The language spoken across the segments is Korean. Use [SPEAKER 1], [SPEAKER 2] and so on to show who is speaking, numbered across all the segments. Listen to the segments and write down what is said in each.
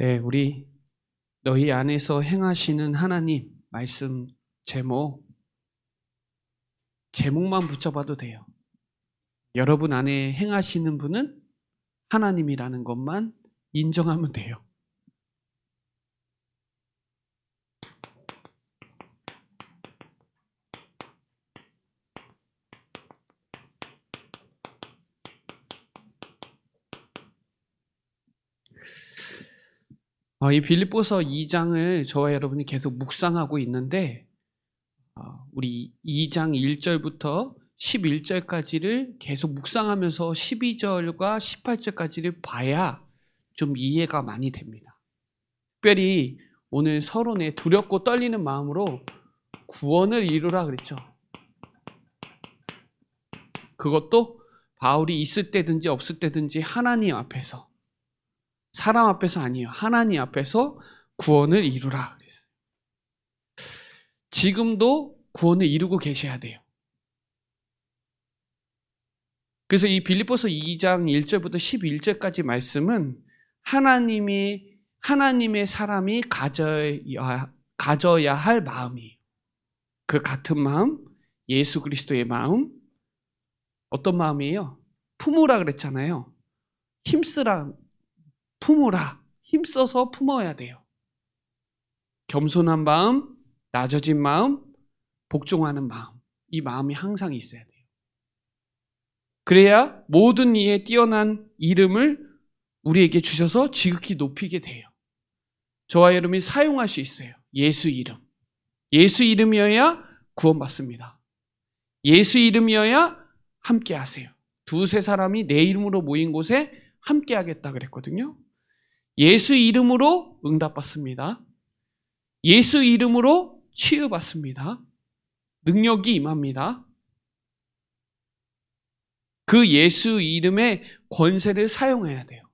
[SPEAKER 1] 네, 우리 너희 안에서 행하시는 하나님 말씀 제목만 붙여봐도 돼요. 여러분 안에 행하시는 분은 하나님이라는 것만 인정하면 돼요. 이 빌립보서 2장을 저와 여러분이 계속 묵상하고 있는데 우리 2장 1절부터 11절까지를 계속 묵상하면서 12절과 18절까지를 봐야 좀 이해가 많이 됩니다. 특별히 오늘 서론에 두렵고 떨리는 마음으로 구원을 이루라 그랬죠. 그것도 바울이 있을 때든지 없을 때든지 하나님 앞에서, 사람 앞에서 아니에요. 하나님 앞에서 구원을 이루라 그랬어요. 지금도 구원을 이루고 계셔야 돼요. 그래서 이 빌립보서 2장 1절부터 11절까지 말씀은 하나님의 사람이 가져야 할 마음이에요. 그 같은 마음, 예수 그리스도의 마음, 어떤 마음이에요? 품으라 그랬잖아요. 품으라. 힘써서 품어야 돼요. 겸손한 마음, 낮아진 마음, 복종하는 마음. 이 마음이 항상 있어야 돼요. 그래야 모든 이에 뛰어난 이름을 우리에게 주셔서 지극히 높이게 돼요. 저와 여러분이 사용할 수 있어요. 예수 이름. 예수 이름이어야 구원받습니다. 예수 이름이어야 함께 하세요. 두세 사람이 내 이름으로 모인 곳에 함께 하겠다 그랬거든요. 예수 이름으로 응답받습니다. 예수 이름으로 치유받습니다. 능력이 임합니다. 그 예수 이름의 권세를 사용해야 돼요.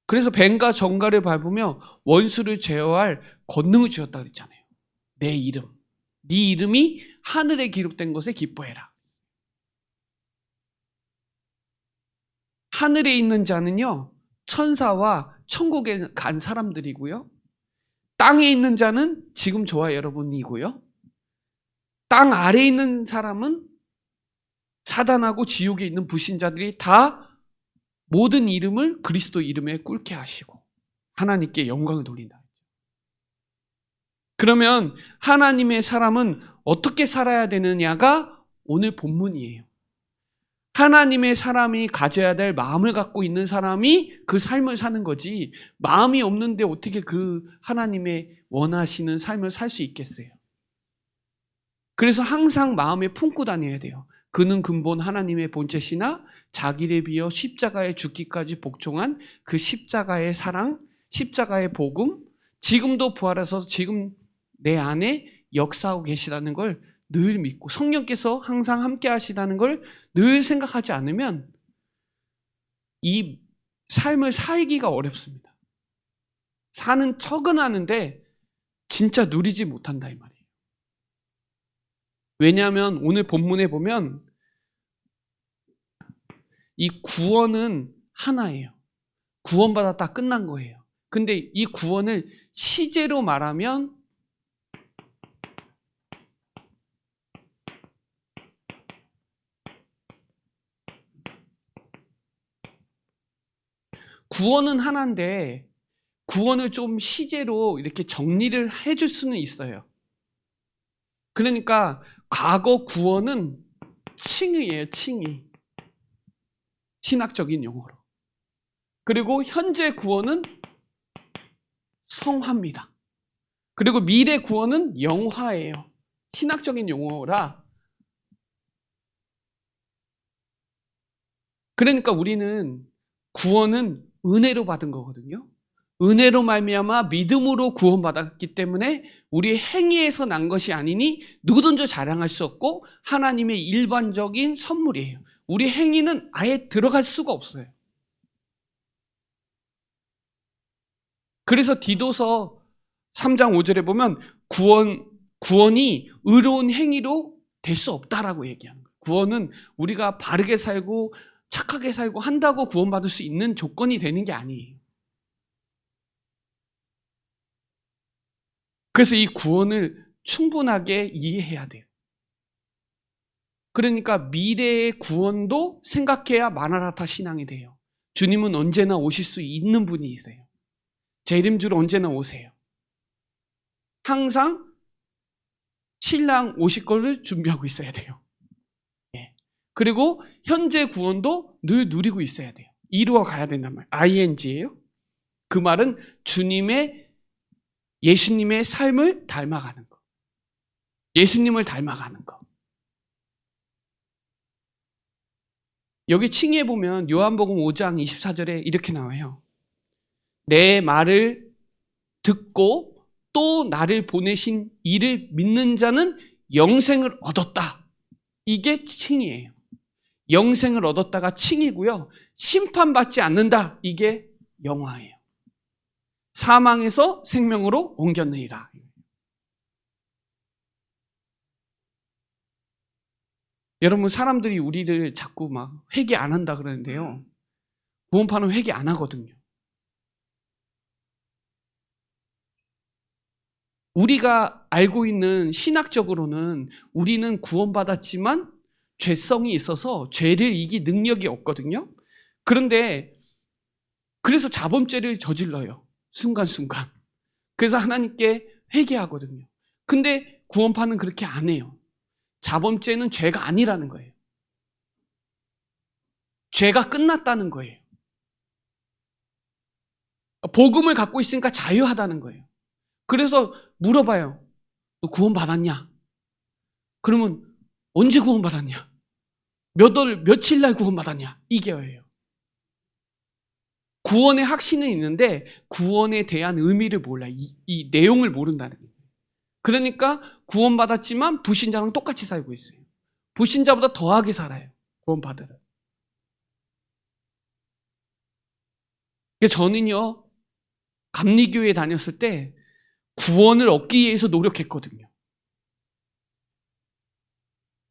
[SPEAKER 1] 그래서 뱀과 정갈을 밟으며 원수를 제어할 권능을 주셨다 그랬잖아요. 내 이름, 네 이름이 하늘에 기록된 것에 기뻐해라. 하늘에 있는 자는요, 천사와 천국에 간 사람들이고요. 땅에 있는 자는 지금 저와 여러분이고요. 땅 아래에 있는 사람은 사단하고 지옥에 있는 불신자들이 다 모든 이름을 그리스도 이름에 꿇게 하시고 하나님께 영광을 돌린다. 그러면 하나님의 사람은 어떻게 살아야 되느냐가 오늘 본문이에요. 하나님의 사람이 가져야 될 마음을 갖고 있는 사람이 그 삶을 사는 거지, 마음이 없는데 어떻게 그 하나님의 원하시는 삶을 살 수 있겠어요? 그래서 항상 마음에 품고 다녀야 돼요. 그는 근본 하나님의 본체시나 자기를 비어 십자가에 죽기까지 복종한 그 십자가의 사랑, 십자가의 복음, 지금도 부활해서 지금 내 안에 역사하고 계시다는 걸 늘 믿고 성령께서 항상 함께 하시다는 걸 늘 생각하지 않으면 이 삶을 살기가 어렵습니다. 사는 척은 하는데 진짜 누리지 못한다 이 말이에요. 왜냐하면 오늘 본문에 보면 이 구원은 하나예요. 구원받았다 끝난 거예요. 근데 이 구원을 시제로 말하면 구원은 하나인데 구원을 좀 시제로 이렇게 정리를 해줄 수는 있어요. 그러니까 과거 구원은 칭의예요. 칭의. 신학적인 용어로. 그리고 현재 구원은 성화입니다. 그리고 미래 구원은 영화예요. 신학적인 용어라. 그러니까 우리는 구원은 은혜로 받은 거거든요. 은혜로 말미암아 믿음으로 구원받았기 때문에 우리의 행위에서 난 것이 아니니 누구든지 자랑할 수 없고 하나님의 일반적인 선물이에요. 우리 행위는 아예 들어갈 수가 없어요. 그래서 디도서 3장 5절에 보면 구원이 의로운 행위로 될 수 없다라고 얘기하는 거예요. 구원은 우리가 바르게 살고 착하게 살고 한다고 구원받을 수 있는 조건이 되는 게 아니에요. 그래서 이 구원을 충분하게 이해해야 돼요. 그러니까 미래의 구원도 생각해야 마라나타 신앙이 돼요. 주님은 언제나 오실 수 있는 분이세요. 재림주로 언제나 오세요. 항상 신랑 오실 거를 준비하고 있어야 돼요. 그리고 현재 구원도 늘 누리고 있어야 돼요. 이루어 가야 된단 말이에요. ing예요. 그 말은 예수님의 삶을 닮아가는 거. 예수님을 닮아가는 거. 여기 칭의에 보면 요한복음 5장 24절에 이렇게 나와요. 내 말을 듣고 또 나를 보내신 이를 믿는 자는 영생을 얻었다. 이게 칭의예요. 영생을 얻었다가 칭이고요. 심판받지 않는다. 이게 영화예요. 사망에서 생명으로 옮겼느니라. 여러분, 사람들이 우리를 자꾸 막 회개 안 한다 그러는데요. 구원파는 회개 안 하거든요. 우리가 알고 있는 신학적으로는 우리는 구원받았지만 죄성이 있어서 죄를 이길 능력이 없거든요. 그런데 그래서 자범죄를 저질러요. 순간순간. 그래서 하나님께 회개하거든요. 근데 구원파는 그렇게 안 해요. 자범죄는 죄가 아니라는 거예요. 죄가 끝났다는 거예요. 복음을 갖고 있으니까 자유하다는 거예요. 그래서 물어봐요. 너 구원받았냐? 그러면 언제 구원받았냐? 며칠 날 구원받았냐? 이게예요. 구원의 확신은 있는데 구원에 대한 의미를 몰라. 이 내용을 모른다는 거예요. 그러니까 구원받았지만 불신자랑 똑같이 살고 있어요. 불신자보다 더하게 살아요. 구원받으면. 저는요, 감리교회에 다녔을 때 구원을 얻기 위해서 노력했거든요.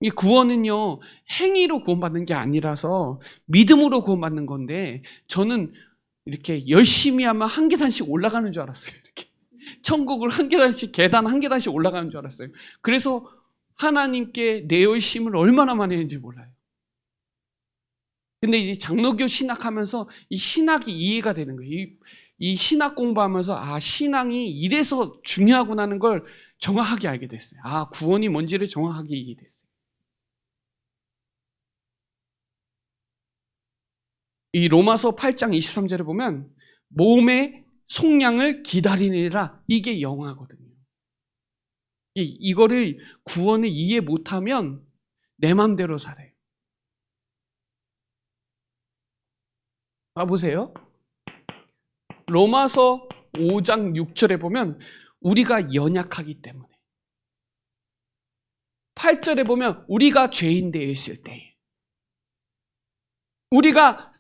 [SPEAKER 1] 이 구원은요, 행위로 구원받는 게 아니라서 믿음으로 구원받는 건데, 저는 이렇게 열심히 하면 한 계단씩 올라가는 줄 알았어요. 이렇게. 천국을 한 계단씩, 계단 한 계단씩 올라가는 줄 알았어요. 그래서 하나님께 내 열심을 얼마나 많이 했는지 몰라요. 근데 이제 장로교 신학하면서 이 신학이 이해가 되는 거예요. 이 신학 공부하면서 신앙이 이래서 중요하구나는 걸 정확하게 알게 됐어요. 구원이 뭔지를 정확하게 이해됐어요. 이 로마서 8장 23절에 보면 몸의 속량을 기다리느라 이게 영화거든요. 이거를 구원을 이해 못하면 내 맘대로 살아요. 봐보세요. 로마서 5장 6절에 보면 우리가 연약하기 때문에 8절에 보면 우리가 죄인 되어 있을 때 우리가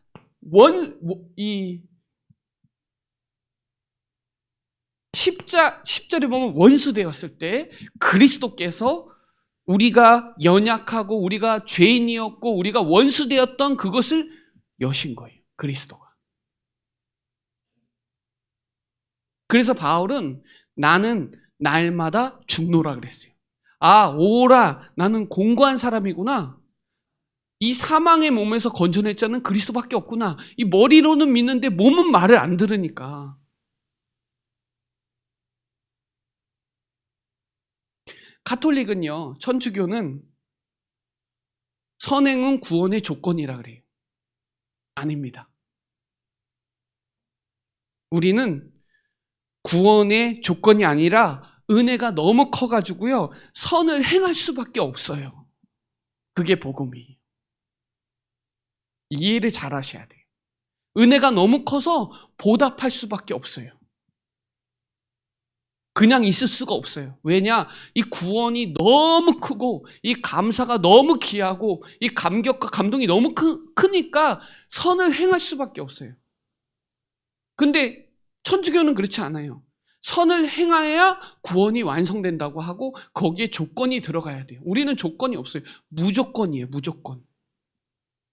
[SPEAKER 1] 10절에 보면 원수 되었을 때 그리스도께서 우리가 연약하고 우리가 죄인이었고 우리가 원수 되었던 그것을 여신 거예요. 그리스도가. 그래서 바울은 나는 날마다 죽노라 그랬어요. 오라, 나는 공고한 사람이구나. 이 사망의 몸에서 건져낼 자는 그리스도밖에 없구나. 이 머리로는 믿는데 몸은 말을 안 들으니까. 가톨릭은요, 천주교는 선행은 구원의 조건이라 그래요. 아닙니다. 우리는 구원의 조건이 아니라 은혜가 너무 커가지고요, 선을 행할 수밖에 없어요. 그게 복음이에요. 이해를 잘 하셔야 돼요. 은혜가 너무 커서 보답할 수밖에 없어요. 그냥 있을 수가 없어요. 왜냐? 이 구원이 너무 크고 이 감사가 너무 귀하고 이 감격과 감동이 너무 크니까 선을 행할 수밖에 없어요. 근데 천주교는 그렇지 않아요. 선을 행해야 구원이 완성된다고 하고 거기에 조건이 들어가야 돼요. 우리는 조건이 없어요. 무조건이에요. 무조건.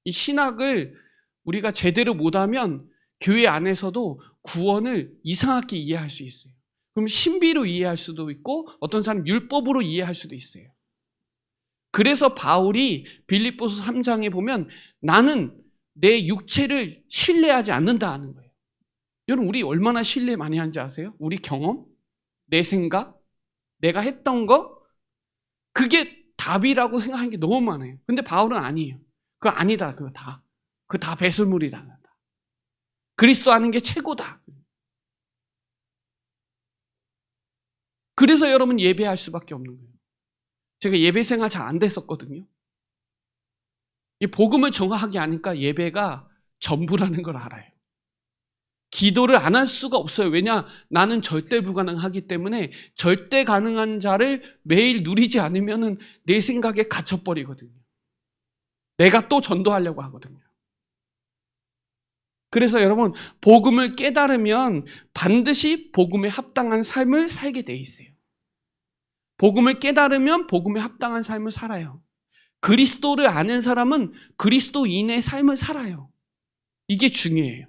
[SPEAKER 1] 이 신학을 우리가 제대로 못하면 교회 안에서도 구원을 이상하게 이해할 수 있어요. 그럼 신비로 이해할 수도 있고 어떤 사람 율법으로 이해할 수도 있어요. 그래서 바울이 빌립보서 3장에 보면 나는 내 육체를 신뢰하지 않는다 하는 거예요. 여러분 우리 얼마나 신뢰 많이 하는지 아세요? 우리 경험, 내 생각, 내가 했던 거 그게 답이라고 생각하는 게 너무 많아요. 근데 바울은 아니에요. 그거 아니다. 그거 다 배설물이다. 그리스도 아는 게 최고다. 그래서 여러분 예배할 수밖에 없는 거예요. 제가 예배 생활 잘 안 됐었거든요. 이 복음을 정확하게 아니까 예배가 전부라는 걸 알아요. 기도를 안 할 수가 없어요. 왜냐? 나는 절대 불가능하기 때문에 절대 가능한 자를 매일 누리지 않으면 내 생각에 갇혀버리거든요. 내가 또 전도하려고 하거든요. 그래서 여러분 복음을 깨달으면 반드시 복음에 합당한 삶을 살게 돼 있어요. 복음을 깨달으면 복음에 합당한 삶을 살아요. 그리스도를 아는 사람은 그리스도인의 삶을 살아요. 이게 중요해요.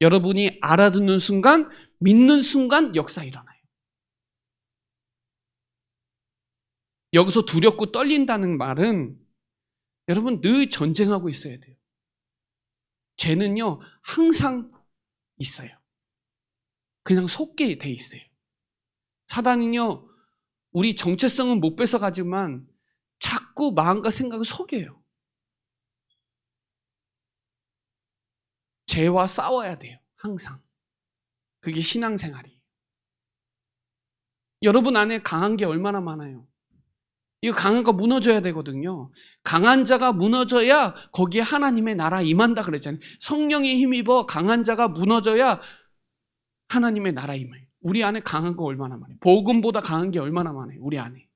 [SPEAKER 1] 여러분이 알아듣는 순간, 믿는 순간 역사 일어나요. 여기서 두렵고 떨린다는 말은 여러분 늘 전쟁하고 있어야 돼요. 죄는요 항상 있어요. 그냥 속게 돼 있어요. 사단은요 우리 정체성은 못 뺏어가지만 자꾸 마음과 생각을 속여요. 죄와 싸워야 돼요. 항상. 그게 신앙생활이에요. 여러분 안에 강한 게 얼마나 많아요. 이거 강한 거 무너져야 되거든요. 강한 자가 무너져야 거기에 하나님의 나라 임한다 그랬잖아요. 성령에 힘입어 강한 자가 무너져야 하나님의 나라 임해요. 우리 안에 강한 거 얼마나 많아요. 복음보다 강한 게 얼마나 많아요. 우리 안에.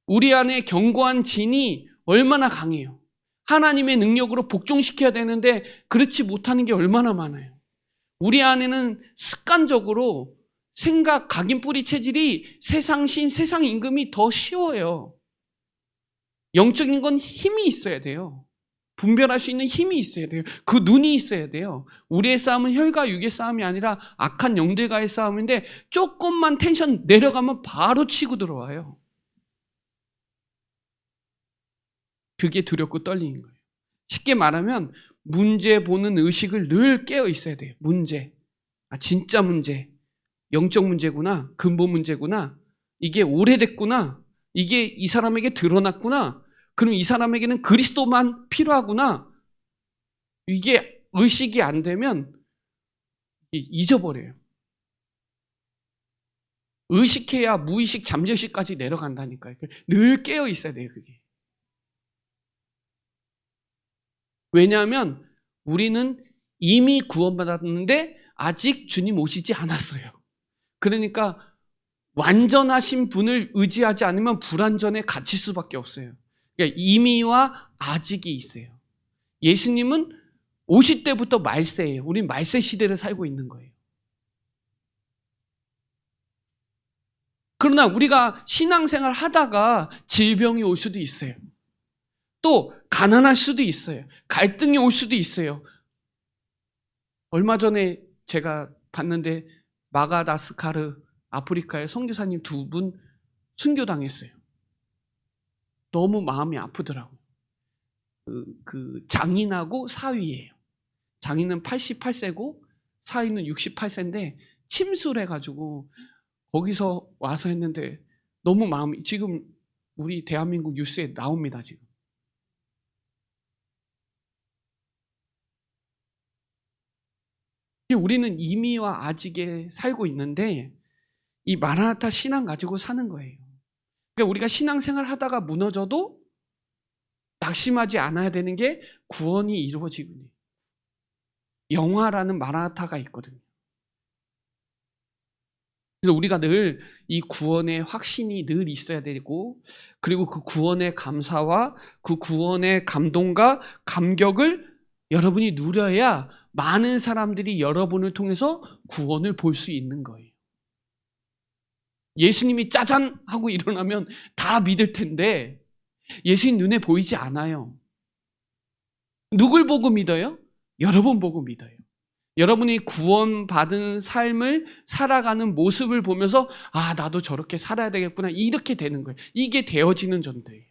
[SPEAKER 1] 우리 안에 견고한 진이 얼마나 강해요. 하나님의 능력으로 복종시켜야 되는데 그렇지 못하는 게 얼마나 많아요. 우리 안에는 습관적으로 생각, 각인 뿌리 체질이 세상신, 세상 임금이 더 쉬워요. 영적인 건 힘이 있어야 돼요. 분별할 수 있는 힘이 있어야 돼요. 그 눈이 있어야 돼요. 우리의 싸움은 혈과 육의 싸움이 아니라 악한 영들과의 싸움인데 조금만 텐션 내려가면 바로 치고 들어와요. 그게 두렵고 떨리는 거예요. 쉽게 말하면 문제 보는 의식을 늘 깨어 있어야 돼요. 문제. 진짜 문제. 영적 문제구나. 근본 문제구나. 이게 오래됐구나. 이게 이 사람에게 드러났구나. 그럼 이 사람에게는 그리스도만 필요하구나. 이게 의식이 안 되면 잊어버려요. 의식해야 무의식, 잠재의식까지 내려간다니까요. 늘 깨어 있어야 돼요. 그게. 왜냐하면 우리는 이미 구원받았는데 아직 주님 오시지 않았어요. 그러니까 완전하신 분을 의지하지 않으면 불완전에 갇힐 수밖에 없어요. 그러니까 이미와 아직이 있어요. 예수님은 오실 때부터 말세예요. 우린 말세 시대를 살고 있는 거예요. 그러나 우리가 신앙생활 하다가 질병이 올 수도 있어요. 또 가난할 수도 있어요. 갈등이 올 수도 있어요. 얼마 전에 제가 봤는데 마가다스카르 아프리카의 선교사님 2분 순교당했어요. 너무 마음이 아프더라고요. 그 장인하고 사위예요. 장인은 88세고 사위는 68세인데 침술해가지고 거기서 와서 했는데 너무 마음이 지금 우리 대한민국 뉴스에 나옵니다. 지금. 우리는 이미와 아직에 살고 있는데 이 마라나타 신앙 가지고 사는 거예요. 그러니까 우리가 신앙생활 하다가 무너져도 낙심하지 않아야 되는 게 구원이 이루어지거든요. 영화라는 마라나타가 있거든요. 그래서 우리가 늘 이 구원의 확신이 늘 있어야 되고 그리고 그 구원의 감사와 그 구원의 감동과 감격을 여러분이 누려야 많은 사람들이 여러분을 통해서 구원을 볼 수 있는 거예요. 예수님이 짜잔 하고 일어나면 다 믿을 텐데 예수님 눈에 보이지 않아요. 누굴 보고 믿어요? 여러분 보고 믿어요. 여러분이 구원받은 삶을 살아가는 모습을 보면서 아, 나도 저렇게 살아야 되겠구나. 이렇게 되는 거예요. 이게 되어지는 전도예요.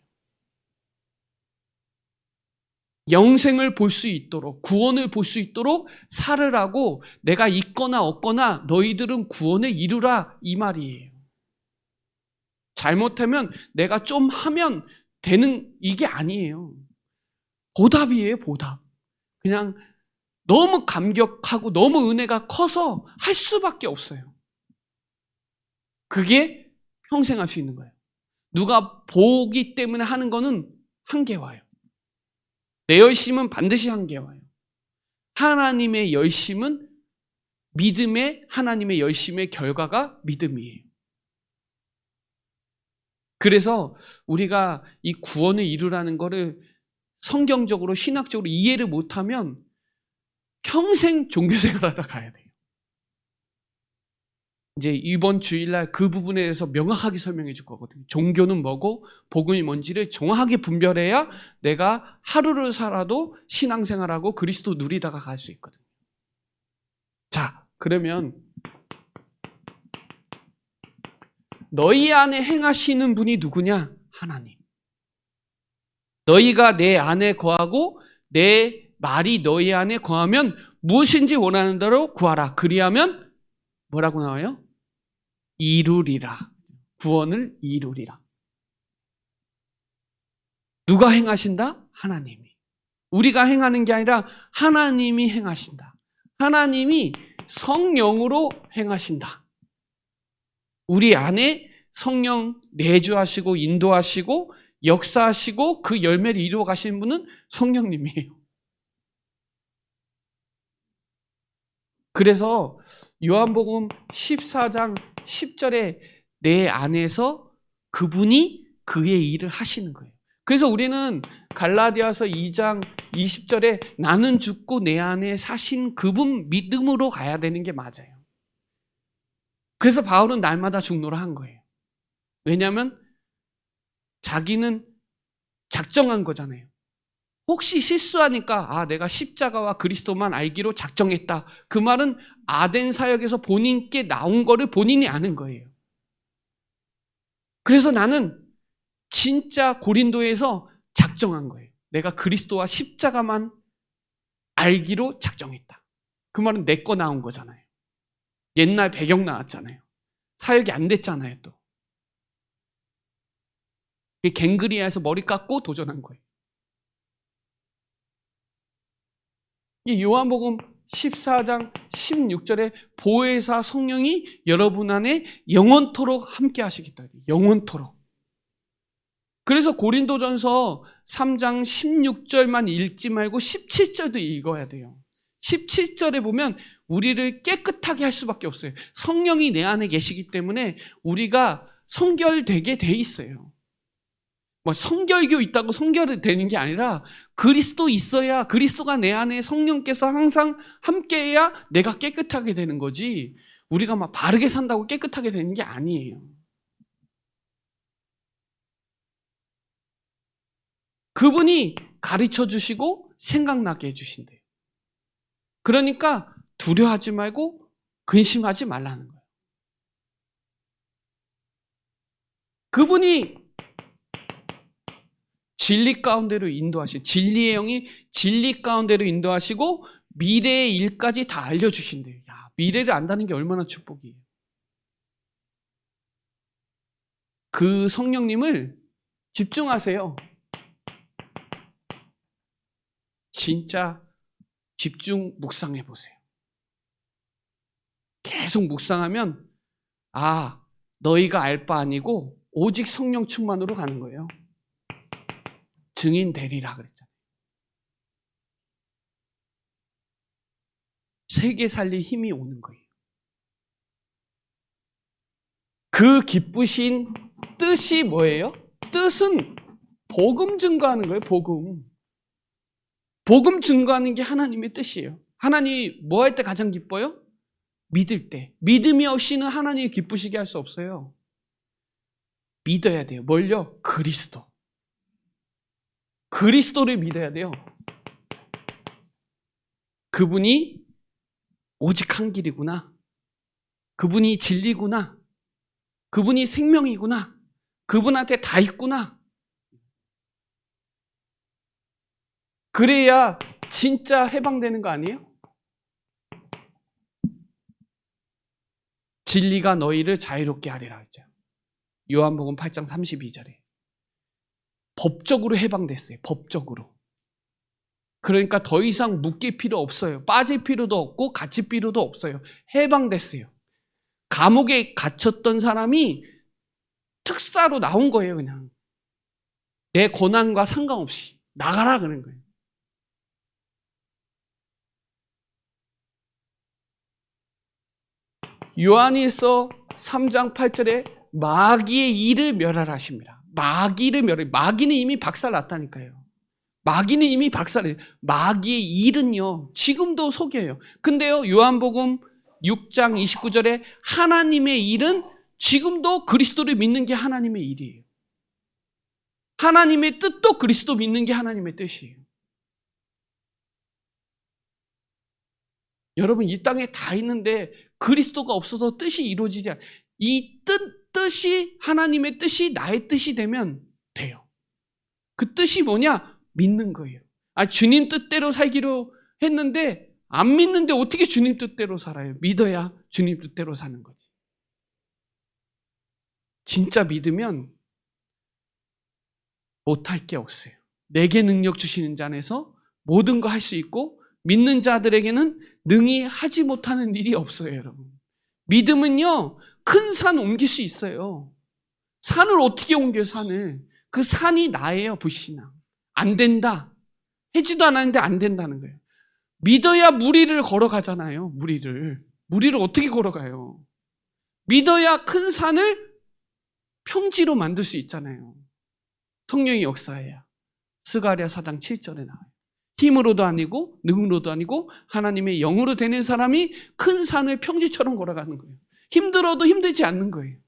[SPEAKER 1] 영생을 볼 수 있도록, 구원을 볼 수 있도록 살으라고, 내가 있거나 없거나 너희들은 구원을 이루라, 이 말이에요. 잘못하면 내가 좀 하면 되는, 이게 아니에요. 보답이에요, 보답. 그냥 너무 감격하고 너무 은혜가 커서 할 수밖에 없어요. 그게 평생 할 수 있는 거예요. 누가 보기 때문에 하는 거는 한계 와요. 내 열심은 반드시 한계 와요. 하나님의 열심은 믿음의, 하나님의 열심의 결과가 믿음이에요. 그래서 우리가 이 구원을 이루라는 거를 성경적으로, 신학적으로 이해를 못하면 평생 종교생활하다 가야 돼요. 이제 이번 주일날 그 부분에 대해서 명확하게 설명해 줄 거거든요. 종교는 뭐고 복음이 뭔지를 정확하게 분별해야 내가 하루를 살아도 신앙생활하고 그리스도 누리다가 갈 수 있거든요. 자, 그러면 너희 안에 행하시는 분이 누구냐? 하나님. 너희가 내 안에 거하고 내 말이 너희 안에 거하면 무엇인지 원하는 대로 구하라. 그리하면 뭐라고 나와요? 이루리라. 구원을 이루리라. 누가 행하신다? 하나님이. 우리가 행하는 게 아니라 하나님이 행하신다. 하나님이 성령으로 행하신다. 우리 안에 성령 내주하시고 인도하시고 역사하시고 그 열매를 이루어 가시는 분은 성령님이에요. 그래서 요한복음 14장 10절에 내 안에서 그분이 그의 일을 하시는 거예요. 그래서 우리는 갈라디아서 2장 20절에 나는 죽고 내 안에 사신 그분 믿음으로 가야 되는 게 맞아요. 그래서 바울은 날마다 죽노라 한 거예요. 왜냐하면 자기는 작정한 거잖아요. 혹시 실수하니까 아, 내가 십자가와 그리스도만 알기로 작정했다. 그 말은 아덴 사역에서 본인께 나온 거를 본인이 아는 거예요. 그래서 나는 진짜 고린도에서 작정한 거예요. 내가 그리스도와 십자가만 알기로 작정했다. 그 말은 내 거 나온 거잖아요. 옛날 배경 나왔잖아요. 사역이 안 됐잖아요, 또. 갱그리아에서 머리 깎고 도전한 거예요. 이 요한복음 14장 16절에 보혜사 성령이 여러분 안에 영원토록 함께 하시겠다. 영원토록. 그래서 고린도전서 3장 16절만 읽지 말고 17절도 읽어야 돼요. 17절에 보면 우리를 깨끗하게 할 수밖에 없어요. 성령이 내 안에 계시기 때문에 우리가 성결되게 돼 있어요. 뭐 성결교 있다고 성결이 되는 게 아니라 그리스도 있어야, 그리스도가 내 안에 성령께서 항상 함께해야 내가 깨끗하게 되는 거지, 우리가 막 바르게 산다고 깨끗하게 되는 게 아니에요. 그분이 가르쳐 주시고 생각나게 해주신대요. 그러니까 두려워하지 말고 근심하지 말라는 거예요. 그분이 진리 가운데로 인도하신, 진리의 영이 진리 가운데로 인도하시고 미래의 일까지 다 알려주신대요. 야, 미래를 안다는 게 얼마나 축복이에요. 그 성령님을 집중하세요. 진짜 집중 묵상해 보세요. 계속 묵상하면 아, 너희가 알 바 아니고 오직 성령 충만으로 가는 거예요. 증인 되리라 그랬잖아요. 세계 살릴 힘이 오는 거예요. 그 기쁘신 뜻이 뭐예요? 뜻은 복음 증거하는 거예요. 복음 증거하는 게 하나님의 뜻이에요. 하나님이 뭐 할 때 가장 기뻐요? 믿을 때. 믿음이 없이는 하나님이 기쁘시게 할 수 없어요. 믿어야 돼요. 뭘요? 그리스도. 그리스도를 믿어야 돼요. 그분이 오직 한 길이구나. 그분이 진리구나. 그분이 생명이구나. 그분한테 다 있구나. 그래야 진짜 해방되는 거 아니에요? 진리가 너희를 자유롭게 하리라 했죠. 요한복음 8장 32절에. 법적으로 해방됐어요. 법적으로. 그러니까 더 이상 묶일 필요 없어요. 빠질 필요도 없고 갇힐 필요도 없어요. 해방됐어요. 감옥에 갇혔던 사람이 특사로 나온 거예요. 그냥 내 고난과 상관없이 나가라 그러는 거예요. 요한일서 3장 8절에 마귀의 일을 멸하라 하십니다. 마귀를 멸해. 마귀는 이미 박살났다니까요. 마귀는 이미 박살이에요. 마귀의 일은요, 지금도 속여요. 근데요, 요한복음 6장 29절에 하나님의 일은 지금도 그리스도를 믿는 게 하나님의 일이에요. 하나님의 뜻도 그리스도 믿는 게 하나님의 뜻이에요. 여러분, 이 땅에 다 있는데 그리스도가 없어서 뜻이 이루어지지 않아요. 이 뜻이 하나님의 뜻이 나의 뜻이 되면 돼요. 그 뜻이 뭐냐? 믿는 거예요. 주님 뜻대로 살기로 했는데 안 믿는데 어떻게 주님 뜻대로 살아요? 믿어야 주님 뜻대로 사는 거지. 진짜 믿으면 못할 게 없어요. 내게 능력 주시는 자 안에서 모든 거 할 수 있고 믿는 자들에게는 능히 하지 못하는 일이 없어요, 여러분. 믿음은요, 큰 산 옮길 수 있어요. 산을 어떻게 옮겨요, 산을? 그 산이 나예요, 불신앙. 안 된다. 해지도 않았는데 안 된다는 거예요. 믿어야 무리를 걸어가잖아요, 무리를. 무리를 어떻게 걸어가요? 믿어야 큰 산을 평지로 만들 수 있잖아요. 성령의 역사예요. 스가랴 4장 7절에 나와요. 힘으로도 아니고 능으로도 아니고 하나님의 영으로 되는 사람이 큰 산을 평지처럼 걸어가는 거예요. 힘들어도 힘들지 않는 거예요.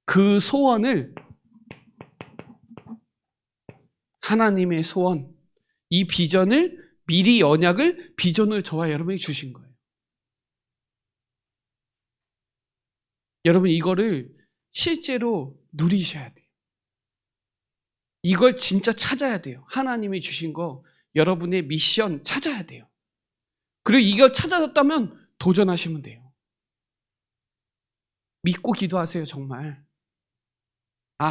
[SPEAKER 1] 그 소원을, 하나님의 소원, 이 비전을, 미리 언약을 비전을 저와 여러분에게 주신 거예요. 여러분, 이거를 실제로 누리셔야 돼요. 이걸 진짜 찾아야 돼요. 하나님이 주신 거, 여러분의 미션 찾아야 돼요. 그리고 이걸 찾아졌다면 도전하시면 돼요. 믿고 기도하세요, 정말.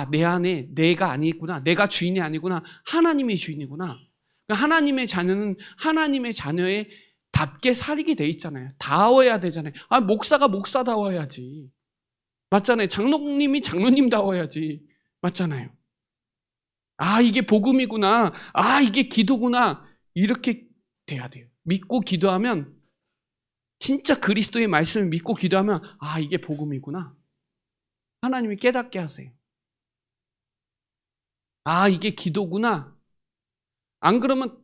[SPEAKER 1] 내 안에 내가 아니구나. 내가 주인이 아니구나. 하나님이 주인이구나. 하나님의 자녀는 하나님의 자녀의 답게 살게 돼 있잖아요. 다워야 되잖아요. 목사가 목사다워야지. 맞잖아요. 장로님이 장로님다워야지. 맞잖아요. 이게 복음이구나. 이게 기도구나. 이렇게 돼야 돼요. 믿고 기도하면, 진짜 그리스도의 말씀을 믿고 기도하면 이게 복음이구나. 하나님이 깨닫게 하세요. 이게 기도구나. 안 그러면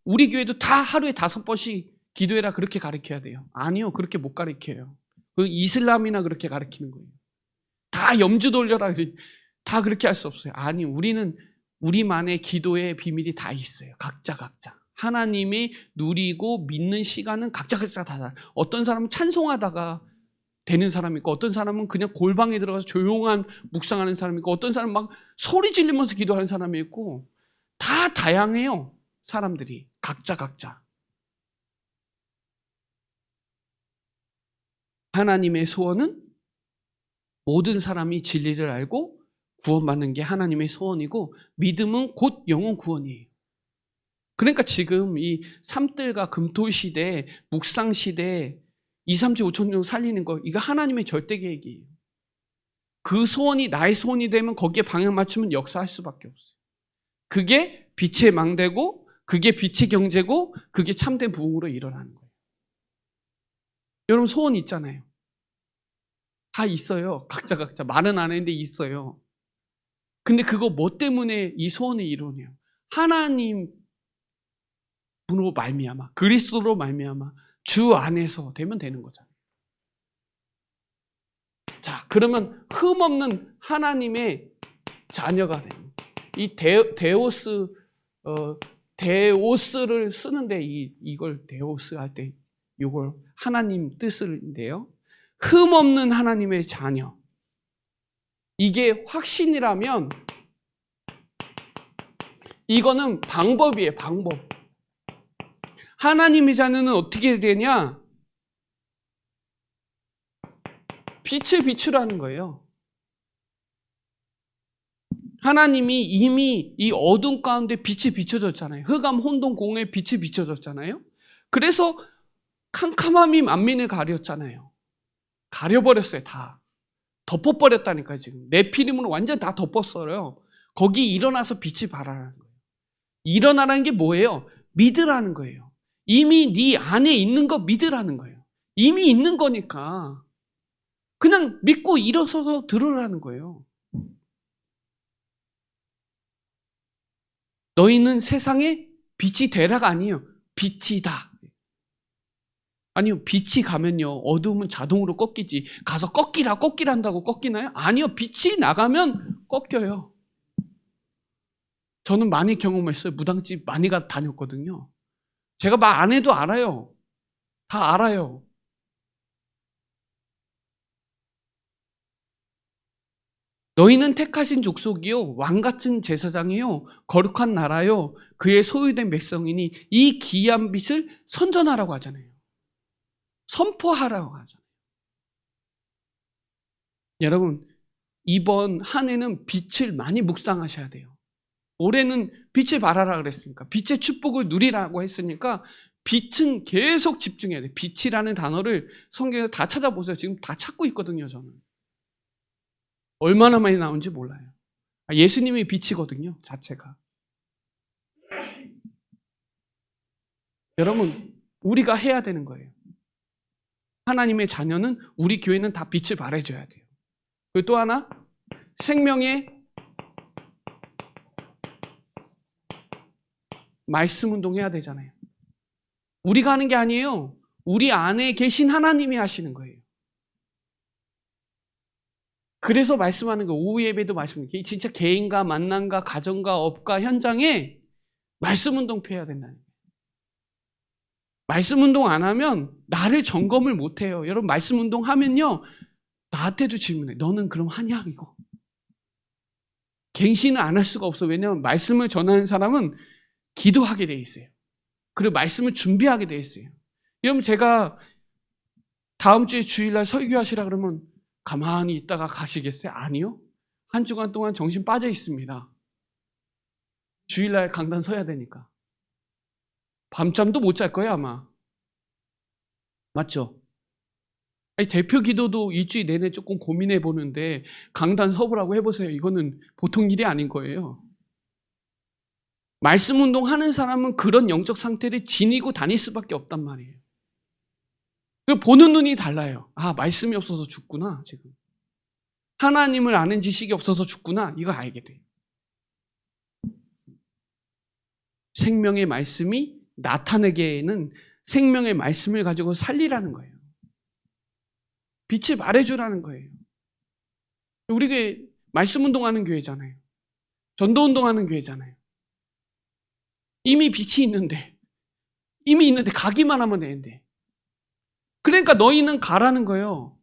[SPEAKER 1] 우리 교회도 다 하루에 5번씩 기도해라 그렇게 가르쳐야 돼요. 아니요, 그렇게 못 가르쳐요. 그 이슬람이나 그렇게 가르치는 거예요. 다 염주 돌려라. 다 그렇게 할 수 없어요. 우리는 우리만의 기도의 비밀이 다 있어요. 각자. 하나님이 누리고 믿는 시간은 각자 다 달라요. 어떤 사람은 찬송하다가 되는 사람이 있고, 어떤 사람은 그냥 골방에 들어가서 조용한 묵상하는 사람이 있고, 어떤 사람은 막 소리 지르면서 기도하는 사람이 있고, 다 다양해요. 사람들이 각자. 하나님의 소원은 모든 사람이 진리를 알고 구원받는 게 하나님의 소원이고, 믿음은 곧 영혼 구원이에요. 그러니까 지금 이 삼들과 금토 시대, 묵상 시대, 2, 3, 7, 5천 년 살리는 거, 이거 하나님의 절대 계획이에요. 그 소원이 나의 소원이 되면 거기에 방향 맞추면 역사할 수밖에 없어요. 그게 빛의 망대고, 그게 빛의 경제고, 그게 참된 부흥으로 일어나는 거예요. 여러분, 소원 있잖아요. 다 있어요. 각자. 말은 안 했는데 있어요. 근데 그거 뭐 때문에 이 소원이 이루어져요? 하나님으로 말미암아, 그리스도로 말미암아, 주 안에서 되면 되는 거잖아요. 자, 그러면 흠없는 하나님의 자녀가 되는 거예요. 이 데오스를 쓰는데 이걸 데오스 할 때 이걸 하나님 뜻인데요. 흠 없는 하나님의 자녀. 이게 확신이라면 이거는 방법이에요. 방법. 하나님의 자녀는 어떻게 되냐? 빛을 비추라는 거예요. 하나님이 이미 이 어둠 가운데 빛이 비춰졌잖아요. 흑암 혼돈 공에 빛이 비춰졌잖아요. 그래서 캄캄함이 만민을 가렸잖아요. 가려버렸어요. 다 덮어버렸다니까요. 지금 네피림으로 완전 다 덮었어요. 거기 일어나서 빛이 발하라는 거예요. 일어나라는 게 뭐예요? 믿으라는 거예요. 이미 네 안에 있는 거 믿으라는 거예요. 이미 있는 거니까 그냥 믿고 일어서서 들으라는 거예요. 너희는 세상에 빛이 되라가 아니에요. 빛이다. 아니요, 빛이 가면요, 어두움은 자동으로 꺾이지. 가서 꺾이라 한다고 꺾이나요? 아니요, 빛이 나가면 꺾여요. 저는 많이 경험했어요. 무당집 많이 다녔거든요. 제가 말 안 해도 알아요. 다 알아요. 너희는 택하신 족속이요, 왕같은 제사장이요, 거룩한 나라요, 그의 소유된 백성이니 이 기이한 빛을 선전하라고 하잖아요. 선포하라고 하잖아요. 여러분, 이번 한 해는 빛을 많이 묵상하셔야 돼요. 올해는 빛을 발하라 그랬으니까, 빛의 축복을 누리라고 했으니까 빛은 계속 집중해야 돼요. 빛이라는 단어를 성경에서 다 찾아보세요. 지금 다 찾고 있거든요, 저는. 얼마나 많이 나온지 몰라요. 예수님이 빛이거든요, 자체가. 여러분, 우리가 해야 되는 거예요. 하나님의 자녀는, 우리 교회는 다 빛을 발해줘야 돼요. 그리고 또 하나, 생명의 말씀 운동해야 되잖아요. 우리가 하는 게 아니에요. 우리 안에 계신 하나님이 하시는 거예요. 그래서 말씀하는 거예요. 오후 예배도 말씀하는 거예요. 진짜 개인과 만남과 가정과 업과 현장에 말씀 운동 펴야 된다는 거예요. 말씀 운동 안 하면 나를 점검을 못 해요. 여러분, 말씀 운동 하면요, 나한테도 질문해. 너는 그럼 하냐, 이거. 갱신을 안 할 수가 없어. 왜냐하면 말씀을 전하는 사람은 기도하게 돼 있어요. 그리고 말씀을 준비하게 돼 있어요. 여러분, 제가 다음 주에 주일날 설교하시라 그러면 가만히 있다가 가시겠어요? 아니요. 한 주간 동안 정신 빠져 있습니다. 주일날 강단 서야 되니까. 밤잠도 못 잘 거예요, 아마. 맞죠? 아니, 대표 기도도 일주일 내내 조금 고민해 보는데 강단 서보라고 해보세요. 이거는 보통 일이 아닌 거예요. 말씀 운동하는 사람은 그런 영적 상태를 지니고 다닐 수밖에 없단 말이에요. 보는 눈이 달라요. 아, 말씀이 없어서 죽구나, 지금. 하나님을 아는 지식이 없어서 죽구나, 이거 알게 돼요. 생명의 말씀이 나타내게는 생명의 말씀을 가지고 살리라는 거예요. 빛을 말해주라는 거예요. 우리 교회 말씀 운동하는 교회잖아요. 전도 운동하는 교회잖아요. 이미 빛이 있는데, 가기만 하면 되는데. 그러니까 너희는 가라는 거예요.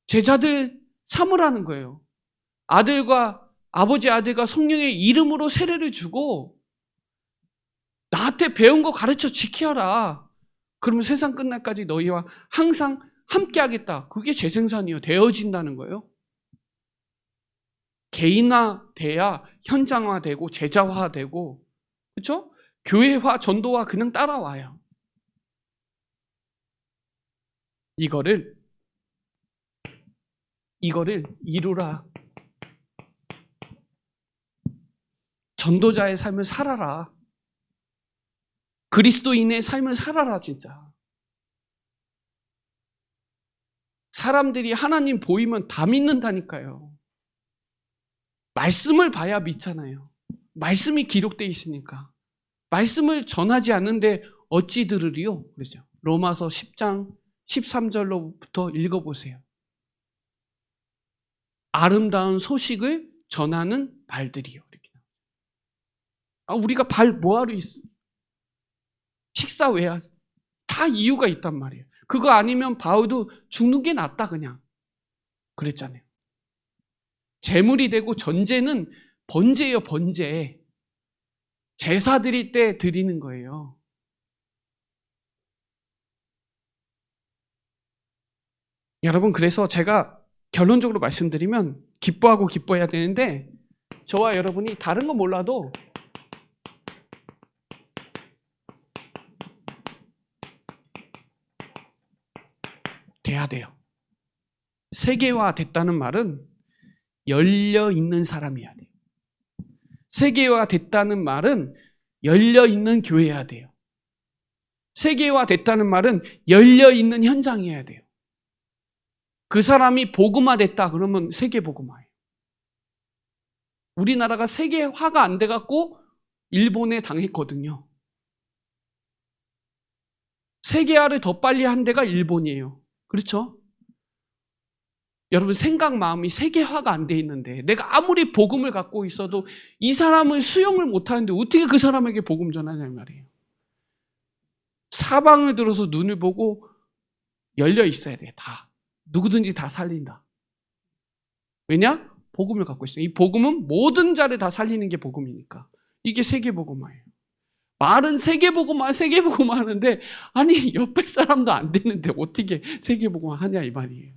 [SPEAKER 1] 제자들 삼으라는 거예요. 아버지 아들과 성령의 이름으로 세례를 주고 나한테 배운 거 가르쳐 지켜라. 그러면 세상 끝날까지 너희와 항상 함께 하겠다. 그게 재생산이요. 되어진다는 거예요. 개인화돼야 현장화되고 제자화되고, 그렇죠? 교회화, 전도화 그냥 따라와요. 이거를 이루라. 전도자의 삶을 살아라. 그리스도인의 삶을 살아라, 진짜. 사람들이 하나님 보이면 다 믿는다니까요. 말씀을 봐야 믿잖아요. 말씀이 기록되어 있으니까. 말씀을 전하지 않는데 어찌 들으리요? 그러죠. 로마서 10장 13절로부터 읽어보세요. 아름다운 소식을 전하는 발들이요. 이렇게. 우리가 발 뭐하러 있어? 식사 왜 하지? 다 이유가 있단 말이에요. 그거 아니면 바울도 죽는 게 낫다 그냥 그랬잖아요. 제물이 되고 전제는 번제예요. 번제. 제사 드릴 때 드리는 거예요. 여러분, 그래서 제가 결론적으로 말씀드리면 기뻐하고 기뻐해야 되는데, 저와 여러분이 다른 건 몰라도 돼야 돼요. 세계화 됐다는 말은 열려 있는 사람이어야 돼요. 세계화 됐다는 말은 열려 있는 교회여야 돼요. 세계화 됐다는 말은 열려 있는 현장이어야 돼요. 그 사람이 복음화 됐다 그러면 세계 복음화예요. 우리나라가 세계화가 안 돼갖고 일본에 당했거든요. 세계화를 더 빨리 한 데가 일본이에요. 그렇죠? 여러분, 생각 마음이 세계화가 안 돼 있는데 내가 아무리 복음을 갖고 있어도 이 사람은 수용을 못 하는데 어떻게 그 사람에게 복음 전하냐 말이에요. 사방을 들어서 눈을 보고 열려 있어야 돼. 다. 누구든지 다 살린다. 왜냐? 복음을 갖고 있어요. 이 복음은 모든 자를 다 살리는 게 복음이니까. 이게 세계복음화예요. 말은 세계복음화 하는데 아니 옆에 사람도 안 되는데 어떻게 세계복음화 하냐 이 말이에요.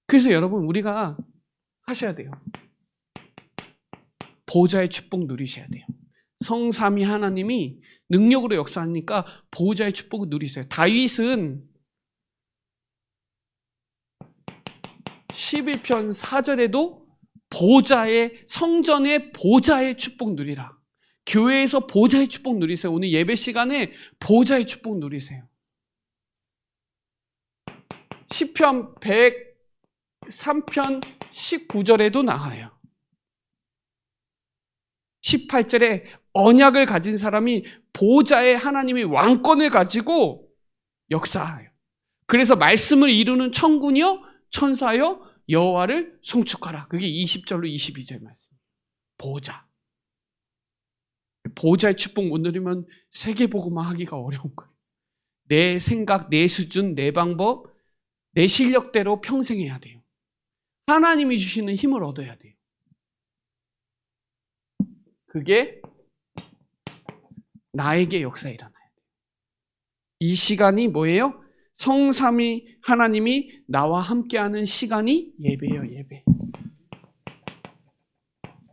[SPEAKER 1] 그래서 여러분, 우리가 하셔야 돼요. 보호자의 축복 누리셔야 돼요. 성삼위 하나님이 능력으로 역사하니까 보호자의 축복을 누리세요. 다윗은 11편 4절에도 보호자의, 성전의 보호자의 축복 누리라. 교회에서 보호자의 축복 누리세요. 오늘 예배 시간에 보호자의 축복 누리세요. 시편 103편 19절에도 나와요. 18절에 언약을 가진 사람이 보호자의 하나님의 왕권을 가지고 역사해요. 그래서 말씀을 이루는 천군이요 천사요 여호와를 송축하라. 그게 20절로 22절 말씀. 보호자. 보호자의 축복 못 누리면 세계복음화 하기가 어려운 거예요. 내 생각, 내 수준, 내 방법, 내 실력대로 평생 해야 돼요. 하나님이 주시는 힘을 얻어야 돼요. 그게 나에게 역사에 일어나야 돼요. 이 시간이 뭐예요? 성삼위 하나님이 나와 함께하는 시간이 예배예요. 예배.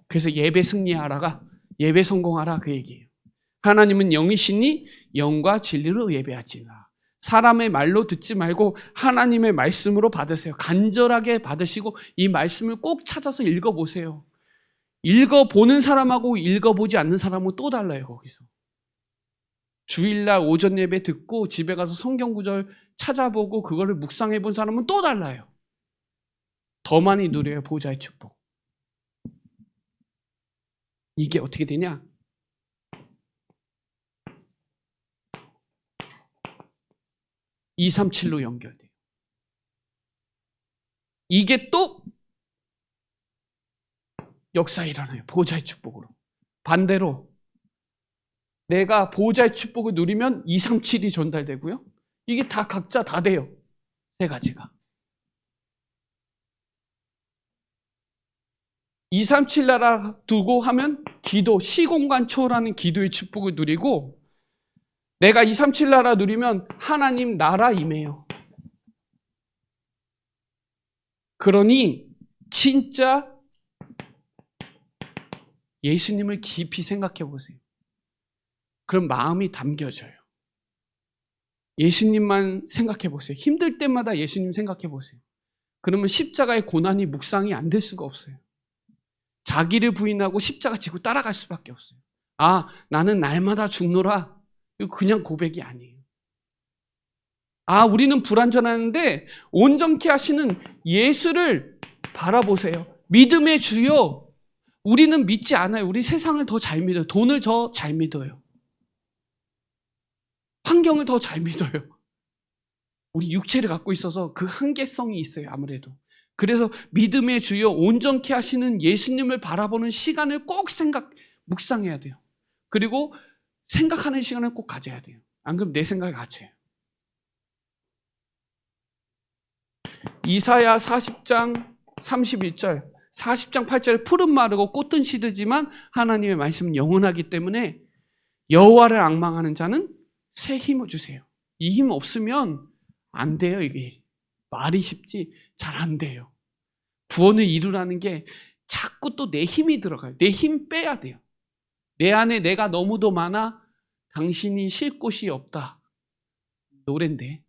[SPEAKER 1] 그래서 예배 승리하라가 예배 성공하라 그 얘기예요. 하나님은 영이시니 영과 진리로 예배하지라. 사람의 말로 듣지 말고 하나님의 말씀으로 받으세요. 간절하게 받으시고 이 말씀을 꼭 찾아서 읽어보세요. 읽어보는 사람하고 읽어보지 않는 사람은 또 달라요. 거기서 주일날 오전 예배 듣고 집에 가서 성경 구절 찾아보고 그거를 묵상해 본 사람은 또 달라요. 더 많이 누려요. 보호자의 축복. 이게 어떻게 되냐? (237로) 연결돼요. 이게 또 역사에 일어나요. 보호자의 축복으로. 반대로 내가 보호자의 축복을 누리면 237이 전달되고요. 이게 다 각자 다 돼요. 세 가지가. 237 나라 두고 하면 기도, 시공간 초월하는 기도의 축복을 누리고, 내가 237 나라 누리면 하나님 나라 임해요. 그러니 진짜 예수님을 깊이 생각해 보세요. 그럼 마음이 담겨져요. 예수님만 생각해 보세요. 힘들 때마다 예수님 생각해 보세요. 그러면 십자가의 고난이 묵상이 안 될 수가 없어요. 자기를 부인하고 십자가 지고 따라갈 수밖에 없어요. 아, 나는 날마다 죽노라. 이거 그냥 고백이 아니에요. 아, 우리는 불완전하는데 온전케 하시는 예수를 바라보세요. 믿음의 주요. 우리는 믿지 않아요. 우리 세상을 더 잘 믿어요. 돈을 더 잘 믿어요. 환경을 더 잘 믿어요. 우리 육체를 갖고 있어서 그 한계성이 있어요. 아무래도. 그래서 믿음의 주여 온전케 하시는 예수님을 바라보는 시간을 꼭 묵상해야 돼요. 그리고 생각하는 시간을 꼭 가져야 돼요. 안 그러면 내 생각이 갇혀요. 이사야 40장 31절, 40장 8절에 풀은 마르고 꽃은 시들지만 하나님의 말씀은 영원하기 때문에 여호와를 앙망하는 자는 새 힘을 주세요. 이 힘 없으면 안 돼요. 이게 말이 쉽지 잘 안 돼요. 구원을 이루라는 게 자꾸 또 내 힘이 들어가요. 내 힘 빼야 돼요. 내 안에 내가 너무도 많아 당신이 쉴 곳이 없다. 노랜데.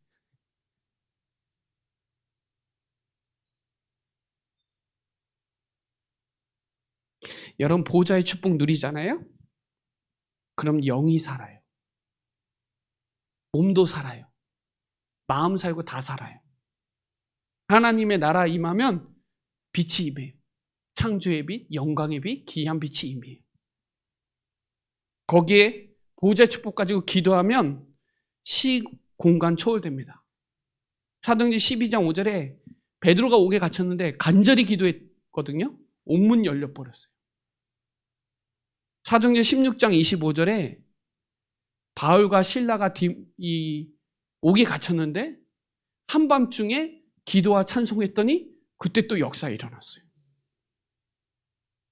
[SPEAKER 1] 여러분 보좌의 축복 누리잖아요? 그럼 영이 살아요. 몸도 살아요. 마음 살고 다 살아요. 하나님의 나라 임하면 빛이 임해요. 창조의 빛, 영광의 빛, 기이한 빛이 임해요. 거기에 보좌의 축복 가지고 기도하면 시, 공간 초월됩니다. 사도행전 12장 5절에 베드로가 옥에 갇혔는데 간절히 기도했거든요. 옥문 열려버렸어요. 사도행전 16장 25절에 바울과 실라가 옥에 갇혔는데 한밤중에 기도와 찬송했더니 그때 또 역사가 일어났어요.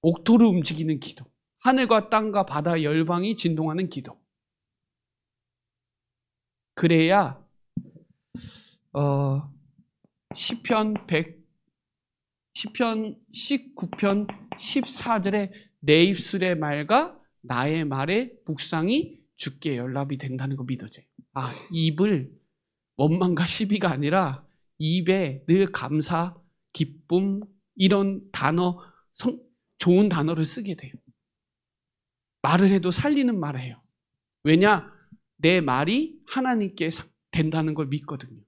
[SPEAKER 1] 옥토를 움직이는 기도, 하늘과 땅과 바다 열방이 진동하는 기도. 그래야 시편 19편 14절에 내 입술의 말과 나의 말의 묵상이 주께 연락이 된다는 거 믿어져요. 입을 원망과 시비가 아니라 입에 늘 감사, 기쁨 이런 단어, 좋은 단어를 쓰게 돼요. 말을 해도 살리는 말을 해요. 왜냐? 내 말이 하나님께 된다는 걸 믿거든요.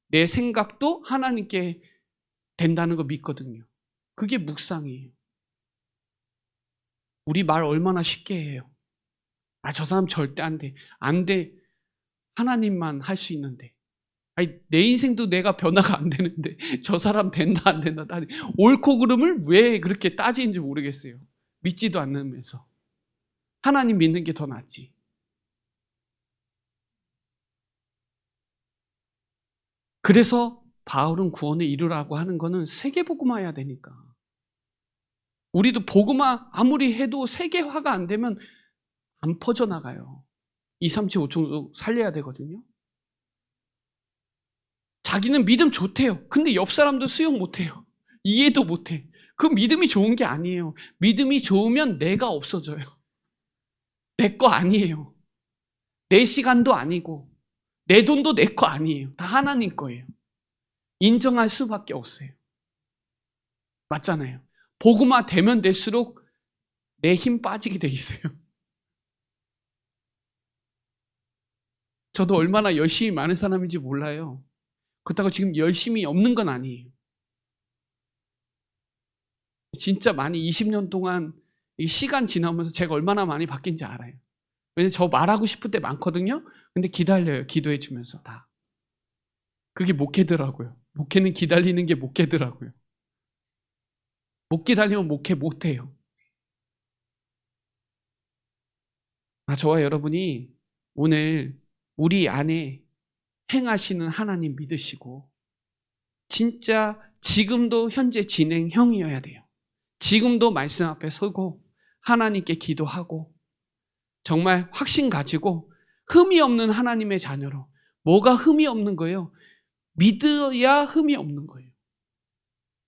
[SPEAKER 1] 내 생각도 하나님께 된다는 걸 믿거든요. 그게 묵상이에요. 우리 말 얼마나 쉽게 해요. 저 사람 절대 안 돼. 안 돼. 하나님만 할 수 있는데. 내 인생도 내가 변화가 안 되는데 저 사람 된다 안 된다. 옳고 그름을 왜 그렇게 따지는지 모르겠어요. 믿지도 않으면서. 하나님 믿는 게 더 낫지. 그래서 바울은 구원을 이루라고 하는 거는 세계복음화해야 되니까. 우리도 복음화 아무리 해도 세계화가 안 되면 안 퍼져나가요. 2, 3, 7, 5층도 살려야 되거든요. 자기는 믿음 좋대요. 근데 옆 사람도 수용 못해요. 이해도 못해. 그 믿음이 좋은 게 아니에요. 믿음이 좋으면 내가 없어져요. 내 거 아니에요. 내 시간도 아니고 내 돈도 내 거 아니에요. 다 하나님 거예요. 인정할 수밖에 없어요. 맞잖아요. 복음화 되면 될수록 내 힘 빠지게 돼 있어요. 저도 얼마나 열심히 많은 사람인지 몰라요. 그렇다고 지금 열심히 없는 건 아니에요. 진짜 많이 20년 동안 시간 지나면서 제가 얼마나 많이 바뀐지 알아요. 왜냐면 저 말하고 싶을 때 많거든요. 근데 기다려요. 기도해 주면서 다. 그게 목회더라고요. 목회는 기다리는 게 목회더라고요. 못 기다리면 목회 못해요. 저와 여러분이 오늘 우리 안에 행하시는 하나님 믿으시고 진짜 지금도 현재 진행형이어야 돼요. 지금도 말씀 앞에 서고 하나님께 기도하고 정말 확신 가지고 흠이 없는 하나님의 자녀로. 뭐가 흠이 없는 거예요? 믿어야 흠이 없는 거예요.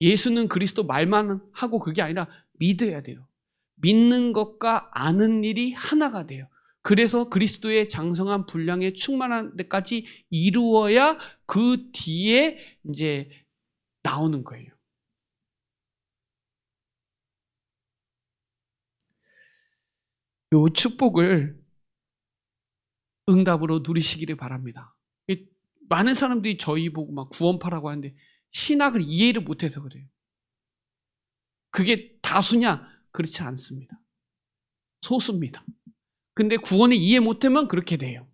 [SPEAKER 1] 예수는 그리스도 말만 하고 그게 아니라 믿어야 돼요. 믿는 것과 아는 일이 하나가 돼요. 그래서 그리스도의 장성한 분량에 충만한 데까지 이루어야 그 뒤에 이제 나오는 거예요. 이 축복을 응답으로 누리시기를 바랍니다. 많은 사람들이 저희 보고 막 구원파라고 하는데 신학을 이해를 못해서 그래요. 그게 다수냐? 그렇지 않습니다. 소수입니다. 근데 구원을 이해 못하면 그렇게 돼요.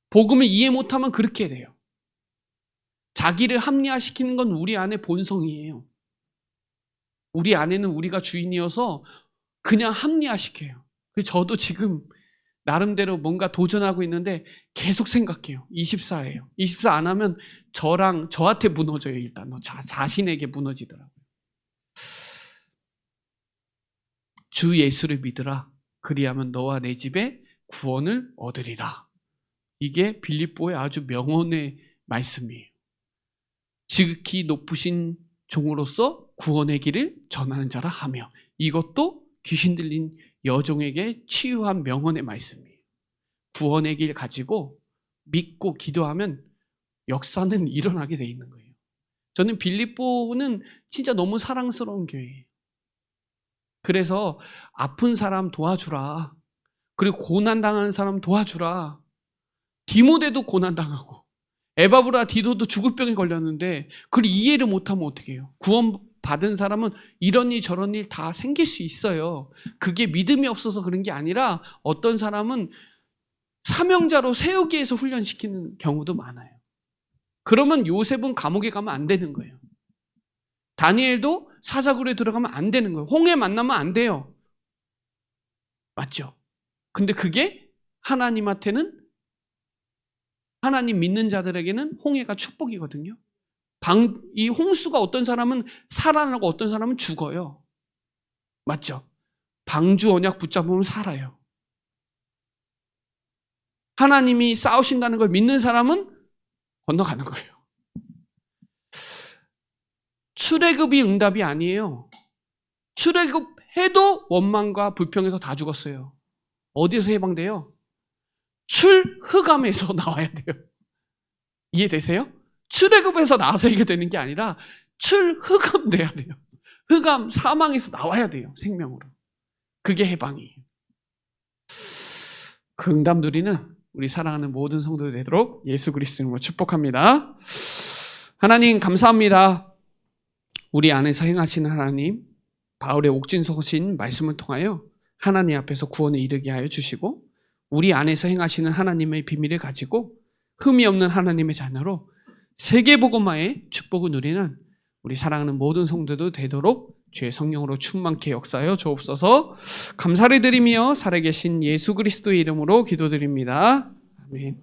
[SPEAKER 1] 복음을 이해 못하면 그렇게 돼요. 자기를 합리화시키는 건 우리 안의 본성이에요. 우리 안에는 우리가 주인이어서 그냥 합리화시켜요. 저도 지금 나름대로 뭔가 도전하고 있는데 계속 생각해요. 24예요. 24 안 하면 저한테 무너져요. 일단 자신에게 무너지더라고요. 주 예수를 믿으라. 그리하면 너와 내 집에 구원을 얻으리라. 이게 빌립보의 아주 명언의 말씀이에요. 지극히 높으신 종으로서 구원의 길을 전하는 자라 하며, 이것도 귀신 들린 여종에게 치유한 명언의 말씀이에요. 구원의 길 가지고 믿고 기도하면 역사는 일어나게 돼 있는 거예요. 저는 빌립보는 진짜 너무 사랑스러운 교회예요. 그래서 아픈 사람 도와주라. 그리고 고난당하는 사람 도와주라. 디모데도 고난당하고 에바브라 디도도 죽을 병에 걸렸는데 그걸 이해를 못하면 어떻게 해요? 구원받은 사람은 이런 일 저런 일 다 생길 수 있어요. 그게 믿음이 없어서 그런 게 아니라 어떤 사람은 사명자로 세우기 위해서 훈련시키는 경우도 많아요. 그러면 요셉은 감옥에 가면 안 되는 거예요. 다니엘도 사자굴에 들어가면 안 되는 거예요. 홍해 만나면 안 돼요. 맞죠? 근데 그게 하나님한테는, 하나님 믿는 자들에게는 홍해가 축복이거든요. 이 홍수가 어떤 사람은 살아나고 어떤 사람은 죽어요. 맞죠? 방주 언약 붙잡으면 살아요. 하나님이 싸우신다는 걸 믿는 사람은 건너가는 거예요. 출애굽이 응답이 아니에요. 출애굽해도 원망과 불평에서 다 죽었어요. 어디에서 해방돼요? 출흑암에서 나와야 돼요. 이해되세요? 출애굽에서 나와서 이게 되는 게 아니라 출흑암 돼야 돼요. 흑암, 사망에서 나와야 돼요. 생명으로. 그게 해방이에요. 그 응답 누리는 우리 사랑하는 모든 성도들 되도록 예수 그리스도 이름으로 축복합니다. 하나님 감사합니다. 우리 안에서 행하시는 하나님, 바울의 옥진서신 말씀을 통하여 하나님 앞에서 구원에 이르게 하여 주시고, 우리 안에서 행하시는 하나님의 비밀을 가지고 흠이 없는 하나님의 자녀로 세계복음화의 축복을 누리는 우리 사랑하는 모든 성도도 되도록 주의 성령으로 충만케 역사하여 주옵소서. 감사를 드리며 살아계신 예수 그리스도의 이름으로 기도드립니다. 아멘.